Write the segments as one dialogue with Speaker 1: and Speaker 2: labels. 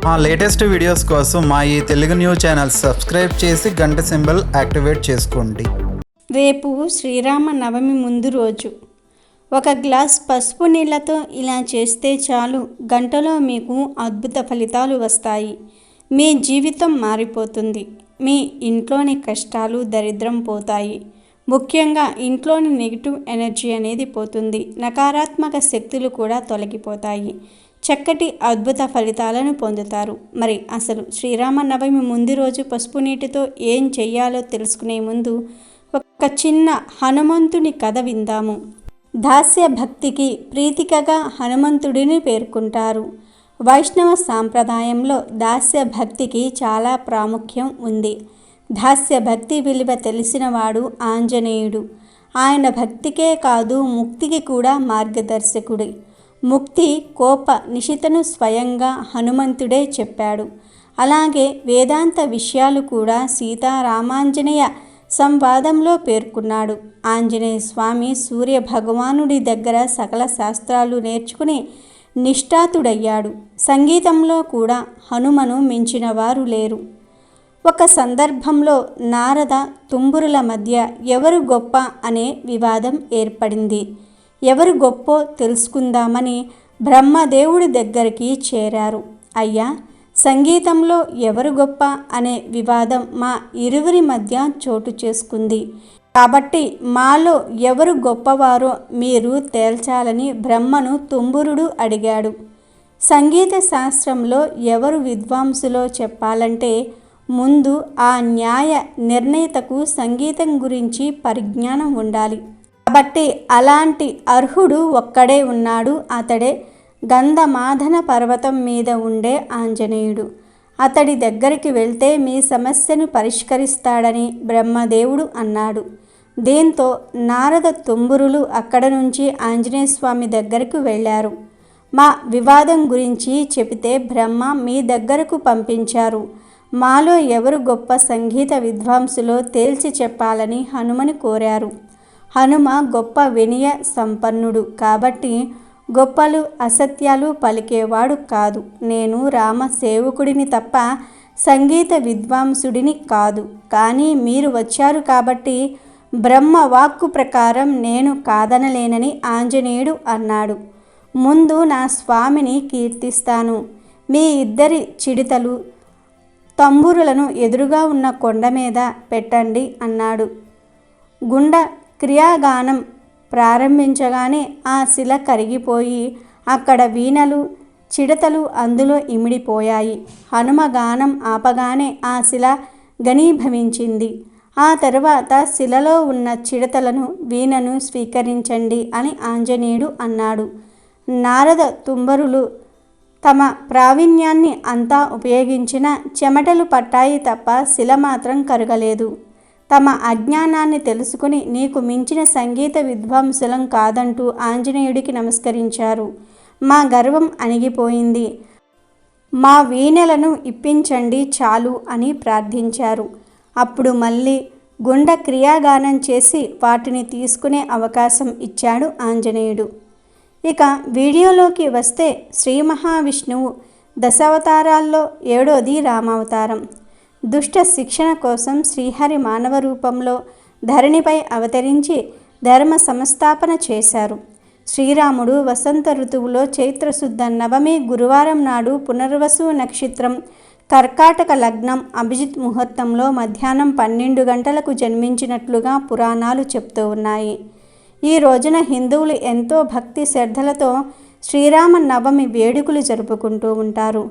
Speaker 1: మా latest videos కోసం మా ఈ తెలుగు న్యూస్ ఛానల్ సబ్స్క్రైబ్ చేసి గంట సింబల్ యాక్టివేట్ చేసుకోండి.
Speaker 2: రేపు శ్రీరామనవమి ముందు రోజు ఒక గ్లాస్ పసుపు నీళ్ళతో ఇలా చేస్తే చాలు, గంటలో మీకు అద్భుత ఫలితాలు వస్తాయి. మీ జీవితం మారిపోతుంది. మీ ఇంట్లోని కష్టాలు, దరిద్రం పోతాయి. ముఖ్యంగా ఇంట్లోని నెగిటివ్ ఎనర్జీ అనేది పోతుంది. నకారాత్మక శక్తులు కూడా తొలగిపోతాయి. చక్కటి అద్భుత ఫలితాలను పొందుతారు. మరి అసలు శ్రీరామనవమి ముందు రోజు పసుపు నీటితో ఏం చెయ్యాలో తెలుసుకునే ముందు ఒక చిన్న హనుమంతుని కథ విందాము. దాస్య భక్తికి ప్రీతికగా హనుమంతుడిని పేర్కొంటారు. వైష్ణవ సాంప్రదాయంలో దాస్య భక్తికి చాలా ప్రాముఖ్యం ఉంది. దాస్య భక్తి విలువ తెలిసినవాడు ఆంజనేయుడు. ఆయన భక్తికే కాదు, ముక్తికి కూడా మార్గదర్శకుడు. ముక్తి కోప నిశితను స్వయంగా హనుమంతుడే చెప్పాడు. అలాగే వేదాంత విషయాలు కూడా సీతారామాంజనేయ సంవాదంలో పేర్కొన్నాడు. ఆంజనేయ స్వామి సూర్య భగవానుడి దగ్గర సకల శాస్త్రాలు నేర్చుకుని నిష్ఠాతుడయ్యాడు. సంగీతంలో కూడా హనుమను మించిన వారు లేరు. ఒక సందర్భంలో నారద తుంబురుల మధ్య ఎవరు గొప్ప అనే వివాదం ఏర్పడింది. ఎవరు గొప్పో తెలుసుకుందామని బ్రహ్మదేవుడి దగ్గరికి చేరారు. అయ్యా, సంగీతంలో ఎవరు గొప్ప అనే వివాదం మా ఇరువురి మధ్య చోటు చేసుకుంది. కాబట్టి మాలో ఎవరు గొప్పవారో మీరు తేల్చాలని బ్రహ్మను తుంబురుడు అడిగాడు. సంగీత శాస్త్రంలో ఎవరు విద్వాంసులో చెప్పాలంటే ముందు ఆ న్యాయ నిర్ణేతకు సంగీతం గురించి పరిజ్ఞానం ఉండాలి. కాబట్టి అలాంటి అర్హుడు ఒక్కడే ఉన్నాడు. అతడే గంధమాదన పర్వతం మీద ఉండే ఆంజనేయుడు. అతడి దగ్గరికి వెళ్తే మీ సమస్యను పరిష్కరిస్తాడని బ్రహ్మదేవుడు అన్నాడు. దీంతో నారద తుంబురులు అక్కడ నుంచి ఆంజనేయ స్వామి దగ్గరకు వెళ్ళారు. మా వివాదం గురించి చెబితే బ్రహ్మ మీ దగ్గరకు పంపించారు. మాలో ఎవరు గొప్ప సంగీత విద్వాంసులో తేల్చి చెప్పాలని హనుమని కోరారు. హనుమ గొప్ప వినయ సంపన్నుడు కాబట్టి గొప్పలు అసత్యాలు పలికేవాడు కాదు. నేను రామ సేవకుడిని తప్ప సంగీత విద్వాంసుడిని కాదు. కానీ మీరు వచ్చారు కాబట్టి బ్రహ్మ వాక్కు ప్రకారం నేను కాదనలేనని ఆంజనేయుడు అన్నాడు. ముందు నా స్వామిని కీర్తిస్తాను. మీ ఇద్దరి చిడితలు తంబురులను ఎదురుగా ఉన్న కొండ మీద పెట్టండి అన్నాడు. గుండ క్రియాగానం ప్రారంభించగానే ఆ శిల కరిగిపోయి అక్కడ వీణలు, చిడతలు అందులో ఇమిడిపోయాయి. హనుమగానం ఆపగానే ఆ శిల ఘనీభవించింది. ఆ తరువాత శిలలో ఉన్న చిడతలను, వీణను స్వీకరించండి అని ఆంజనేయుడు అన్నాడు. నారద తుంబరులు తమ ప్రావీణ్యాన్ని అంతా ఉపయోగించిన చెమటలు పట్టాయి తప్ప శిల మాత్రం కరగలేదు. తమ అజ్ఞానాన్ని తెలుసుకుని నీకు మించిన సంగీత విద్వాంసులం కాదంటూ ఆంజనేయుడికి నమస్కరించారు. మా గర్వం అణిగిపోయింది. మా వీణలను ఇప్పించండి చాలు అని ప్రార్థించారు. అప్పుడు మళ్ళీ గుండ క్రియాగానం చేసి వాటిని తీసుకునే అవకాశం ఇచ్చాడు ఆంజనేయుడు. ఇక వీడియోలోకి వస్తే శ్రీ మహావిష్ణువు దశావతారాల్లో 7వది రామావతారం. దుష్ట శిక్షణ కోసం శ్రీహరి మానవ రూపంలో ధరణిపై అవతరించి ధర్మ సంస్థాపన చేశారు. శ్రీరాముడు వసంత ఋతువులో చైత్రశుద్ధ నవమి గురువారం నాడు పునర్వసు నక్షత్రం, కర్కాటక లగ్నం, అభిజిత్ ముహూర్తంలో మధ్యాహ్నం 12 గంటలకు జన్మించినట్లుగా పురాణాలు చెప్తూ ఉన్నాయి. ఈ రోజున హిందువులు ఎంతో భక్తి శ్రద్ధలతో శ్రీరామనవమి వేడుకలు జరుపుకుంటూ ఉంటారు.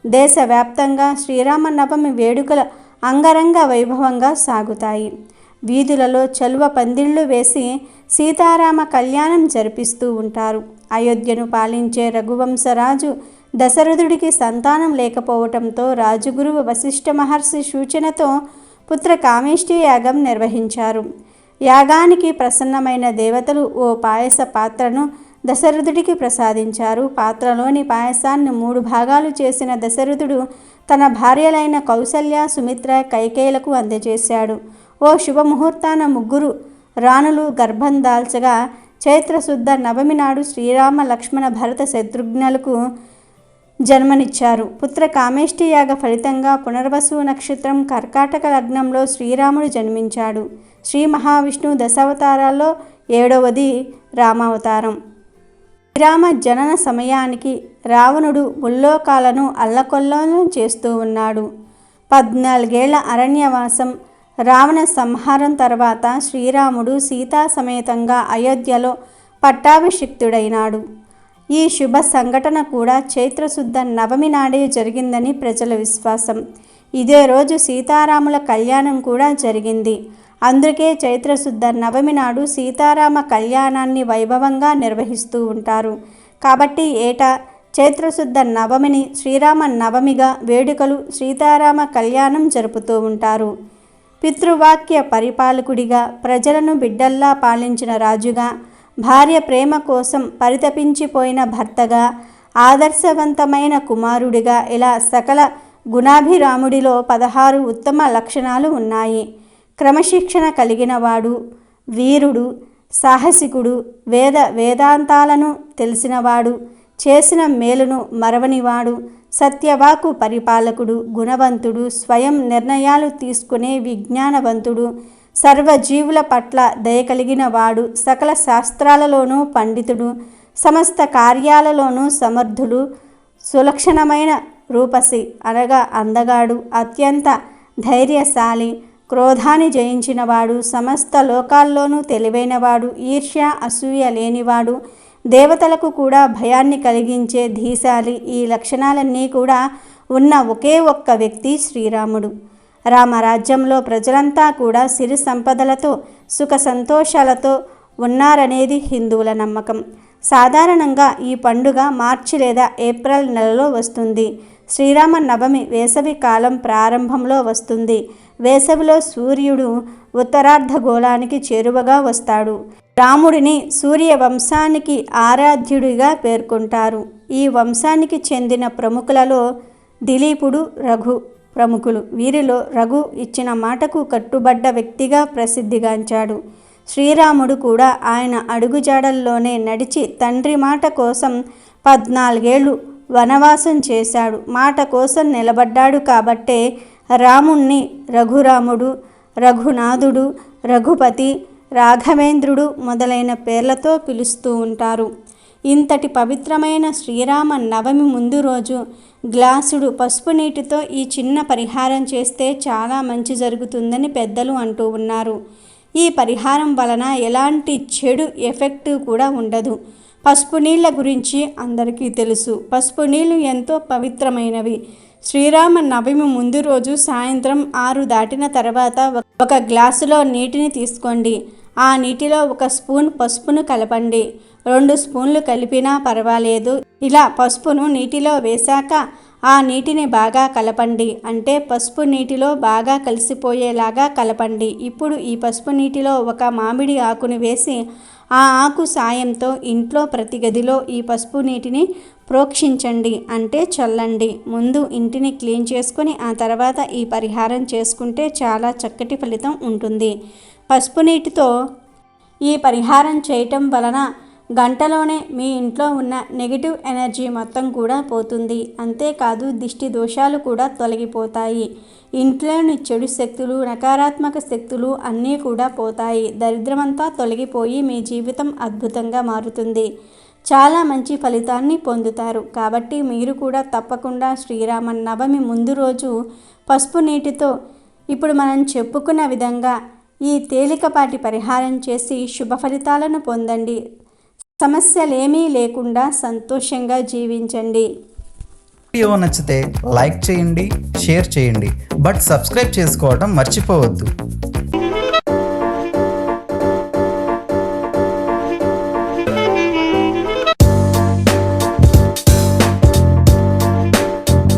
Speaker 2: దేశవ్యాప్తంగా శ్రీరామనవమి వేడుకలు అంగరంగ వైభవంగా సాగుతాయి. వీధులలో చలువ పందిళ్లు వేసి సీతారామ కళ్యాణం జరిపిస్తూ ఉంటారు. అయోధ్యను పాలించే రఘువంశరాజు దశరథుడికి సంతానం లేకపోవటంతో రాజగురువు వశిష్ఠ మహర్షి సూచనతో పుత్ర కామేష్టి యాగం నిర్వహించారు. యాగానికి ప్రసన్నమైన దేవతలు ఓ పాయస పాత్రను దశరథుడికి ప్రసాదించారు. పాత్రలోని పాయసాన్ని 3 భాగాలు చేసిన దశరథుడు తన భార్యలైన కౌసల్య, సుమిత్ర, కైకేయులకు అందజేశాడు. ఓ శుభముహూర్తాన 3 రాణులు గర్భం దాల్చగా చైత్రశుద్ధ నవమి నాడు శ్రీరామ, లక్ష్మణ, భరత, శత్రుఘ్నులకు జన్మనిచ్చారు. పుత్ర కామేష్టి యాగ ఫలితంగా పునర్వసు నక్షత్రం కర్కాటక లగ్నంలో శ్రీరాముడు జన్మించాడు. శ్రీ మహావిష్ణువు దశావతారాల్లో 7వది రామావతారం. శ్రీరామ జనన సమయానికి రావణుడు ముల్లోకాలను అల్లకొల్లోలం చేస్తూ ఉన్నాడు. 14 ఏళ్ల అరణ్యవాసం, రావణ సంహారం తర్వాత శ్రీరాముడు సీతా సమేతంగా అయోధ్యలో పట్టాభిషిక్తుడైనాడు. ఈ శుభ సంఘటన కూడా చైత్రశుద్ధ నవమి నాడే జరిగిందని ప్రజల విశ్వాసం. ఇదే రోజు సీతారాముల కళ్యాణం కూడా జరిగింది. అందుకే చైత్రశుద్ధ నవమి నాడు సీతారామ కళ్యాణాన్ని వైభవంగా నిర్వహిస్తూ ఉంటారు. కాబట్టి ఏటా చైత్రశుద్ధ నవమిని శ్రీరామ నవమిగా వేడుకలు, సీతారామ కళ్యాణం జరుపుతూ ఉంటారు. పితృవాక్య పరిపాలకుడిగా, ప్రజలను బిడ్డల్లా పాలించిన రాజుగా, భార్య ప్రేమ కోసం పరితపించిపోయిన భర్తగా, ఆదర్శవంతమైన కుమారుడిగా, ఇలా సకల గుణాభిరాముడిలో 16 ఉత్తమ లక్షణాలు ఉన్నాయి. క్రమశిక్షణ కలిగినవాడు, వీరుడు, సాహసికుడు, వేదాంతాలను తెలిసినవాడు, చేసిన మేలును మరవనివాడు, సత్యవాకు పరిపాలకుడు, గుణవంతుడు, స్వయం నిర్ణయాలు తీసుకునే విజ్ఞానవంతుడు, సర్వజీవుల పట్ల దయ కలిగిన వాడు, సకల శాస్త్రాలలోనూ పండితుడు, సమస్త కార్యాలలోనూ సమర్థుడు, సులక్షణమైన రూపసి అనగా అందగాడు, అత్యంత ధైర్యశాలి, క్రోధాన్ని జయించినవాడు, సమస్త లోకాల్లోనూ తెలివైనవాడు, ఈర్ష్య అసూయ లేనివాడు, దేవతలకు కూడా భయాన్ని కలిగించే ధీశాలి. ఈ లక్షణాలన్నీ కూడా ఉన్న ఒకే ఒక్క వ్యక్తి శ్రీరాముడు. రామరాజ్యంలో ప్రజలంతా కూడా సిరి సంపదలతో, సుఖ సంతోషాలతో ఉన్నారనేది హిందువుల నమ్మకం. సాధారణంగా ఈ పండుగ మార్చి లేదా ఏప్రిల్ నెలలో వస్తుంది. శ్రీరామ నవమి వేసవి కాలం ప్రారంభంలో వస్తుంది. వేసవిలో సూర్యుడు ఉత్తరార్ధగోళానికి చేరువగా వస్తాడు. రాముడిని సూర్య వంశానికి ఆరాధ్యుడిగా పేర్కొంటారు. ఈ వంశానికి చెందిన ప్రముఖులలో దిలీపుడు, రఘు ప్రముఖులు. వీరిలో రఘు ఇచ్చిన మాటకు కట్టుబడ్డ వ్యక్తిగా ప్రసిద్ధిగాంచాడు. శ్రీరాముడు కూడా ఆయన అడుగుజాడల్లోనే నడిచి తండ్రి మాట కోసం 14 ఏళ్ళు వనవాసం చేశాడు. మాట కోసం నిలబడ్డాడు కాబట్టే రాముణ్ణి రఘురాముడు, రఘునాథుడు, రఘుపతి, రాఘవేంద్రుడు మొదలైన పేర్లతో పిలుస్తూ ఉంటారు. ఇంతటి పవిత్రమైన శ్రీరామ నవమి ముందు రోజు గ్లాసుడు పసుపు నీటితో ఈ చిన్న పరిహారం చేస్తే చాలా మంచి జరుగుతుందని పెద్దలు అంటూ ఉన్నారు. ఈ పరిహారం వలన ఎలాంటి చెడు ఎఫెక్ట్ కూడా ఉండదు. పసుపు నీళ్ళ గురించి అందరికీ తెలుసు. పసుపు నీళ్ళు ఎంతో పవిత్రమైనవి. శ్రీరామ నవమి ముందు రోజు సాయంత్రం 6 దాటిన తర్వాత ఒక గ్లాసులో నీటిని తీసుకోండి. ఆ నీటిలో 1 స్పూన్ పసుపును కలపండి. 2 స్పూన్లు కలిపినా పర్వాలేదు. ఇలా పసుపును నీటిలో వేశాక ఆ నీటిని బాగా కలపండి. అంటే పసుపు నీటిలో బాగా కలిసిపోయేలాగా కలపండి. ఇప్పుడు ఈ పసుపు నీటిలో 1 మామిడి ఆకుని వేసి ఆ ఆకు సాయంతో ఇంట్లో ప్రతి గదిలో ఈ పసుపు నీటిని ప్రోక్షించండి, అంటే చల్లండి. ముందు ఇంటిని క్లీన్ చేసుకొని ఆ తర్వాత ఈ పరిహారం చేసుకుంటే చాలా చక్కటి ఫలితం ఉంటుంది. పసుపు నీటితో ఈ పరిహారం చేయటం వలన గంటలోనే మీ ఇంట్లో ఉన్న నెగిటివ్ ఎనర్జీ మొత్తం కూడా పోతుంది. అంతేకాదు దిష్టి దోషాలు కూడా తొలగిపోతాయి. ఇంట్లోని చెడు శక్తులు, నకారాత్మక శక్తులు అన్నీ కూడా పోతాయి. దరిద్రమంతా తొలగిపోయి మీ జీవితం అద్భుతంగా మారుతుంది. చాలా మంచి ఫలితాన్ని పొందుతారు. కాబట్టి మీరు కూడా తప్పకుండా శ్రీరామ నవమి ముందు రోజు పసుపు నీటితో ఇప్పుడు మనం చెప్పుకున్న విధంగా ఈ తేలికపాటి పరిహారం చేసి శుభ ఫలితాలను పొందండి. సమస్యలేమీ లేకుండా సంతోషంగా జీవించండి.
Speaker 1: వీడియో నచ్చితే లైక్ చేయండి, షేర్ చేయండి, బట్ సబ్స్క్రైబ్ చేసుకోవడం మర్చిపోవద్దు.